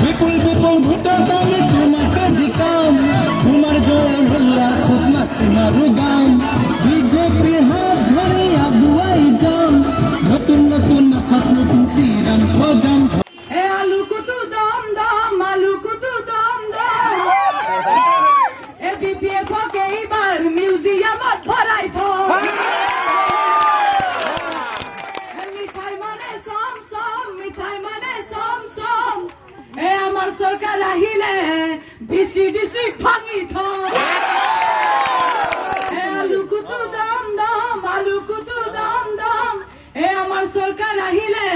বিপুল বিপুল ভোটৰ কাৰণে তোমাকে জিকাম তোমাৰ জয় হল্লা খুব মাছিমাৰু গাম বিজেপিৰ হাত ধৰি আগুৱাই যাম নতুন নতুন আশাত নতুন চিৰাং সজাম আলু কুটু দম দম আলু কুটু দম দম বিপিএফ কে এইবার মিউজিয়ামত ভরাই থম মিঠাই মানে সম সম মিঠাই মানে সম সম আমার সরকার আহিলে বিসিডিসি ভাঙি থম আলু কুটু দম দম আলু কুটু দম দম আমার সরকার আহিলে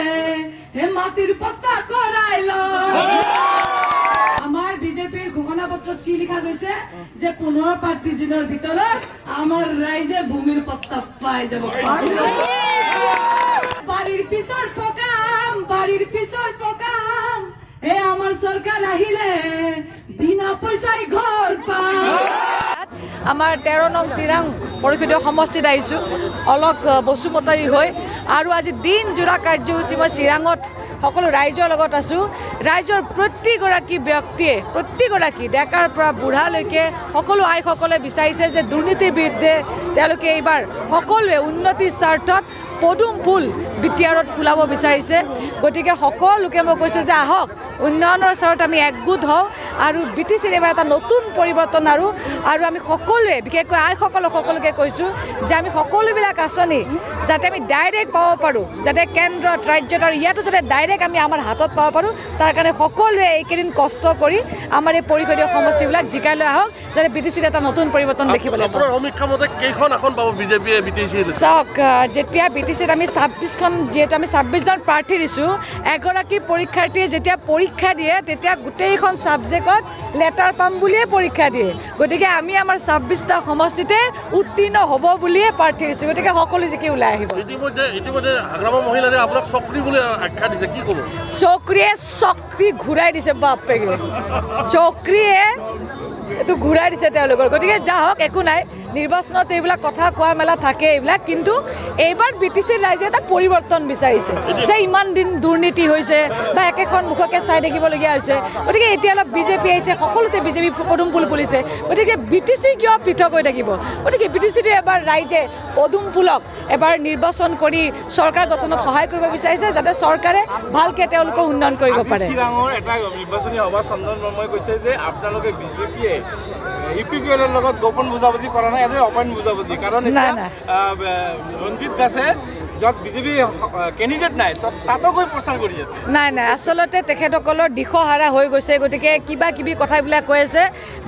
মাটির পত্তা করাইল আমার বিজেপির ঘোষণাপত্রত কি লিখা গৈছে যে 15 পার্টি জিনৰ ভিতৰত আমাৰ ৰাইজে ভূমিৰ পত্তা পাই যাব বাড়িৰ পিছৰ পকাম আমাৰ সৰকাৰ আহিলে বিনা পইচাই ঘৰ পাম আমাৰ 13 নং চিৰাং পৰিষদীয় সমষ্টিত আহিছোঁ অলক বসুমতাৰী হৈ আৰু আজি দিনজোৰা কাৰ্যসূচী মই চিৰাঙত সকলো ৰাইজৰ লগত আছোঁ ৰাইজৰ প্ৰতিগৰাকী ব্যক্তিয়ে প্ৰতিগৰাকী ডেকাৰ পৰা বুঢ়ালৈকে সকলো আইসকলে বিচাৰিছে যে দুৰ্নীতিৰ বিৰুদ্ধে তেওঁলোকে এইবাৰ সকলোৱে উন্নতিৰ স্বাৰ্থত পদুম ফুল বিটিআৰত ফুলাব বিচাৰিছে গতিকে সকলোকে মই কৈছোঁ যে আহক উন্নয়নৰ স্বাৰ্থত আমি একগোট হওঁ আৰু বিটিচিৰ এবাৰ এটা নতুন পৰিৱৰ্তন আৰু আমি সকলোৱে বিশেষকৈ সকলোকে কৈছোঁ যে আমি সকলোবিলাক আঁচনি যাতে আমি ডাইৰেক্ট পাব পাৰোঁ যাতে কেন্দ্ৰত ৰাজ্যত আৰু ইয়াতো যাতে ডাইৰেক্ট আমি আমাৰ হাতত পাব পাৰোঁ তাৰ কাৰণে সকলোৱে এইকেইদিন কষ্ট কৰি আমাৰ এই পৰিষদীয় সমষ্টিবিলাক জিকাই লৈ আহক যাতে বিটিচিৰ এটা নতুন পৰিৱৰ্তন দেখিবলৈ পাওঁ চাওক যেতিয়া বিটিচিত আমি 26খন যিহেতু আমি 26জন প্ৰাৰ্থী দিছোঁ এগৰাকী পৰীক্ষাৰ্থীয়ে যেতিয়া পৰীক্ষা দিয়ে তেতিয়া গোটেইখন ছাবজেক্টত লেটাৰ পাম বুলিয়ে পৰীক্ষা দিয়ে গতিকে আমি আমাৰ 26টা সমষ্টিতে উত্তীৰ্ণ হ'ব বুলিয়ে প্ৰাৰ্থী দিছোঁ গতিকে সকলো জিকি ওলাই আহিব ইতিমধ্যে আগ্ৰামৰ মহিলাৰে আপোনাক চক্ৰী বুলি আখ্যা দিছে কি ক'ব চক্ৰী ঘূৰাই দিছে বাপেকে চক্ৰীয়ে এইটো ঘূৰাই দিছে তেওঁলোকৰ গতিকে যাওক একো নাই নিৰ্বাচনত এইবিলাক কথা কোৱা মেলা থাকে এইবিলাক কিন্তু এইবাৰ বিটিচিৰ ৰাইজে এটা পৰিৱৰ্তন বিচাৰিছে যে ইমান দিন দুৰ্নীতি হৈছে বা একেখন মুখকে চাই থাকিবলগীয়া হৈছে গতিকে এতিয়া অলপ বিজেপি আহিছে সকলোতে বিজেপি পদুম ফুল ফুলিছে গতিকে বিটিচি কিয় পৃথক হৈ থাকিব গতিকে বিটিচিটো এবাৰ ৰাইজে পদুম ফুলক এবাৰ নিৰ্বাচন কৰি চৰকাৰ গঠনত সহায় কৰিব বিচাৰিছে যাতে চৰকাৰে ভালকৈ তেওঁলোকৰ উন্নয়ন কৰিব পাৰে চিৰাঙৰ এটা নিৰ্বাচনী সভা চন্দন বৰ্মাই কৈছে যে আপোনালোকে বিজেপিয়ে ইউপিপিএলৰ লগত গোপন বুজাবুজি কৰা নাই এনে অপেন বুজাবুজি কাৰণ ৰঞ্জিত দাসে য'ত বিজেপি কেণ্ডিডেট নাই তাতো গৈ প্ৰচাৰ কৰি আছে নাই আচলতে তেখেতসকলৰ দিশহাৰা হৈ গৈছে গতিকে কিবা কিবি কথাবিলাক কৈ আছে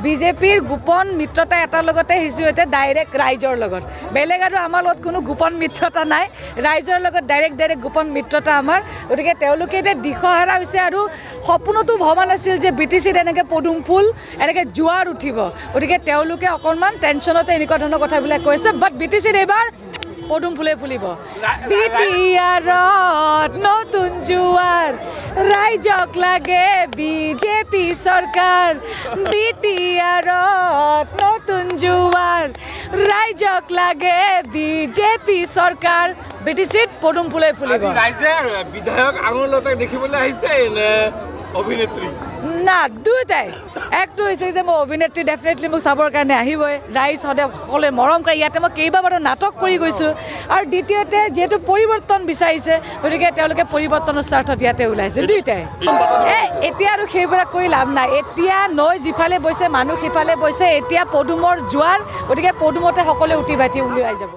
বিজেপিৰ গোপন মিত্ৰতা এটাৰ লগতে সিঁচি হৈছে ডাইৰেক্ট ৰাইজৰ লগত বেলেগ আৰু আমাৰ লগত কোনো গোপন মিত্ৰতা নাই ৰাইজৰ লগত ডাইৰেক্ট গোপন মিত্ৰতা আমাৰ গতিকে তেওঁলোকে এতিয়া দিশহাৰা হৈছে আৰু সপোনতো ভবা নাছিল যে বিটিচিত এনেকৈ পদুম ফুল এনেকৈ জোৱাৰ উঠিব গতিকে তেওঁলোকে অকণমান টেনশ্যনতে এনেকুৱা ধৰণৰ কথাবিলাক কৈছে বাট বিটিচিত এইবাৰ পদুম ফুলে ফুলিব বিটিআৰত নতুন জোৱাৰ ৰাইজক লাগে বিজেপি চৰকাৰ বিটিআৰত নতুন জোৱাৰ ৰাইজক লাগে বিজেপি চৰকাৰ বিটিচিত পদুম ফুলে ফুলিব ৰাইজে বিধায়ক আঙুলতে দেখিবলৈ আহিছে নে অভিনেত্ৰী না দুয়োটাই একটো হৈছে যে মই অভিনেত্ৰী ডেফিনেটলি মোক চাবৰ কাৰণে আহিবই ৰাইজ সদায় সকলোৱে মৰম কৰে ইয়াতে মই কেইবাবাৰো নাটক কৰি গৈছোঁ আৰু দ্বিতীয়তে যিহেতু পৰিৱৰ্তন বিচাৰিছে গতিকে তেওঁলোকে পৰিৱৰ্তনৰ স্বাৰ্থত ইয়াতে ওলাইছে দুয়োটাই এতিয়া আৰু সেইবিলাক কৰি লাভ নাই এতিয়া নৈ যিফালে বৈছে মানুহ সিফালে বৈছে এতিয়া পদুমৰ জোৱাৰ গতিকে পদুমতে সকলোৱে উঠি ভাটি উলিয়াই যাব